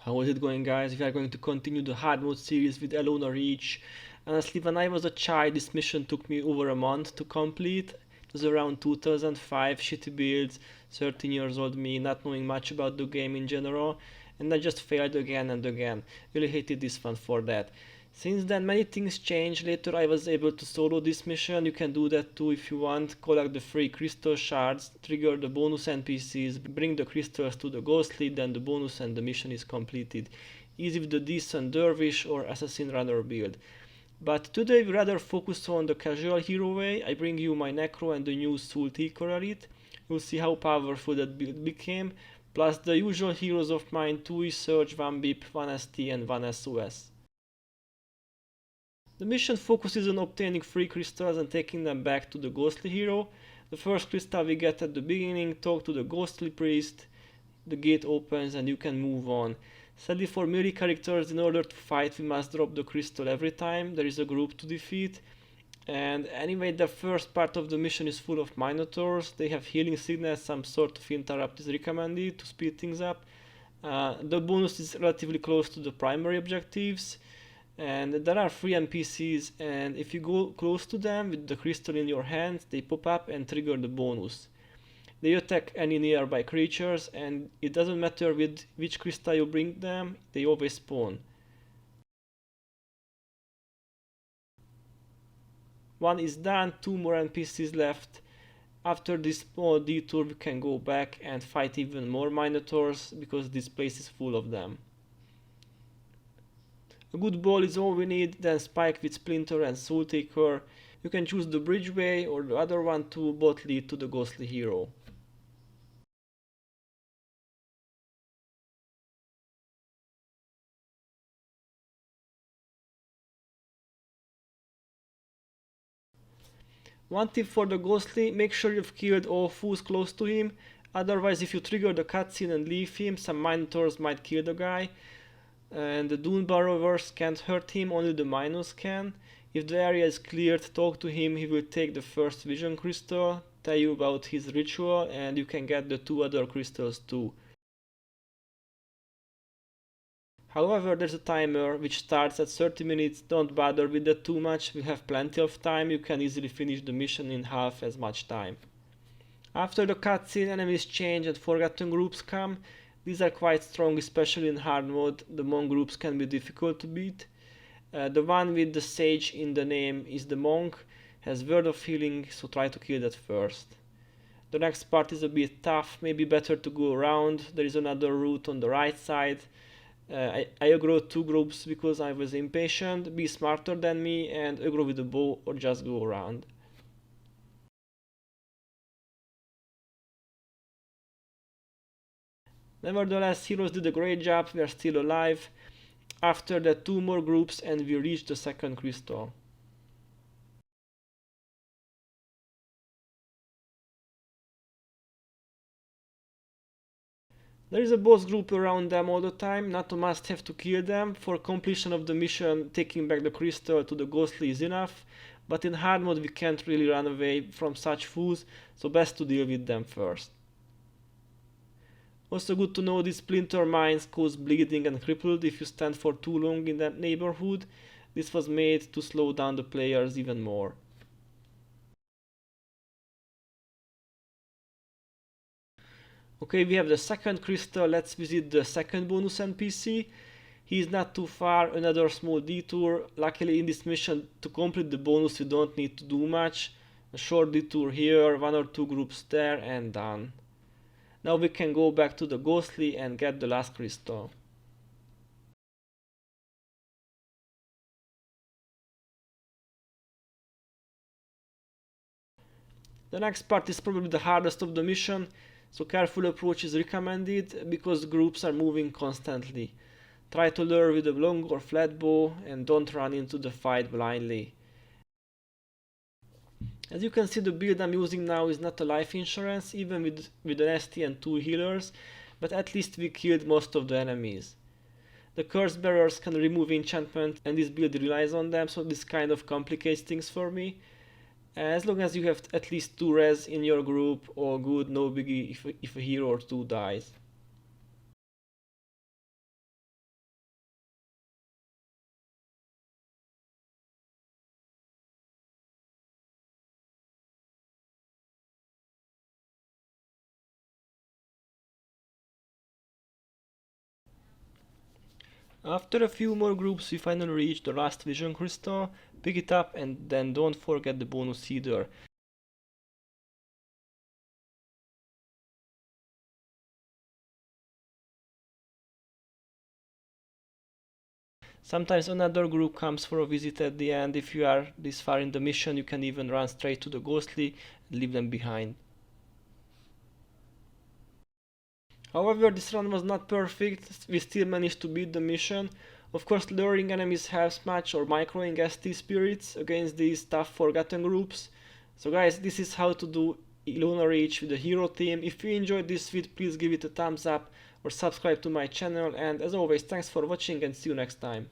How is it going, guys? We are going to continue the hard mode series with Elona Reach. Honestly, when I was a child, this mission took me over a month to complete. It was around 2005, shitty builds, 13 years old me, not knowing much about the game in general, and I just failed again and again. Really hated this one for that. Since then, many things changed. Later, I was able to solo this mission. You can do that too if you want. Collect the free crystal shards, trigger the bonus NPCs, bring the crystals to the ghostly, then the bonus and the mission is completed. Easy with the decent dervish or assassin runner build. But today we rather focus on the casual hero way. I bring you my necro and the new scythe correlate. You'll see how powerful that build became. Plus the usual heroes of mine: 2 Surge, 1 BIP, 1 ST and 1 SOS. The mission focuses on obtaining free crystals and taking them back to the ghostly hero. The first crystal we get at the beginning, talk to the ghostly priest, the gate opens and you can move on. Sadly for melee characters, in order to fight we must drop the crystal every time. There is a group to defeat. And anyway, the first part of the mission is full of minotaurs. They have healing sickness, some sort of interrupt is recommended to speed things up. The bonus is relatively close to the primary objectives. And there are 3 NPCs, and if you go close to them with the crystal in your hand, they pop up and trigger the bonus. They attack any nearby creatures, and it doesn't matter with which crystal you bring them, they always spawn. One is done, 2 more NPCs left. After this small detour we can go back and fight even more minotaurs, because this place is full of them. A good ball is all we need, then spike with splinter and soul taker. You can choose the bridgeway or the other one too, both lead to the ghostly hero. One tip for the ghostly: make sure you've killed all foes close to him, otherwise if you trigger the cutscene and leave him, some minotaurs might kill the guy. And the Dune Borrowers can't hurt him, only the Minus can. If the area is cleared, talk to him, he will take the first vision crystal, tell you about his ritual, and you can get the 2 other crystals too. However, there's a timer which starts at 30 minutes, don't bother with that too much, we have plenty of time, you can easily finish the mission in half as much time. After the cutscene, enemies change and forgotten groups come. These are quite strong, especially in hard mode. The monk groups can be difficult to beat. The one with the sage in the name is the monk, has word of healing, so try to kill that first. The next part is a bit tough, maybe better to go around. There is another route on the right side. I agro 2 groups because I was impatient. Be smarter than me and agro with a bow or just go around. Nevertheless, heroes did a great job, we are still alive. After that, 2 more groups and we reached the second crystal. There is a boss group around them all the time, not a must have to kill them. For completion of the mission, taking back the crystal to the ghostly is enough, but in hard mode we can't really run away from such fools, so best to deal with them first. Also good to know these splinter mines cause bleeding and crippled if you stand for too long in that neighborhood. This was made to slow down the players even more. Okay, we have the second crystal, let's visit the second bonus NPC. He is not too far, another small detour. Luckily in this mission to complete the bonus you don't need to do much. A short detour here, 1 or 2 groups there and done. Now we can go back to the ghostly and get the last crystal. The next part is probably the hardest of the mission, so careful approach is recommended because groups are moving constantly. Try to lure with a long or flat bow and don't run into the fight blindly. As you can see, the build I'm using now is not a life insurance, even with an ST and 2 healers, but at least we killed most of the enemies. The curse bearers can remove enchantment and this build relies on them, so this kind of complicates things for me. As long as you have at least 2 res in your group, all good, no biggie if a hero or 2 dies. After a few more groups we finally reach the last vision crystal, pick it up and then don't forget the bonus header. Sometimes another group comes for a visit at the end. If you are this far in the mission, you can even run straight to the ghostly and leave them behind. However, this run was not perfect, we still managed to beat the mission. Of course, luring enemies helps much, or microing ST spirits against these tough forgotten groups. So guys, this is how to do Elona Reach with the hero team. If you enjoyed this vid, please give it a thumbs up or subscribe to my channel, and as always, thanks for watching and see you next time.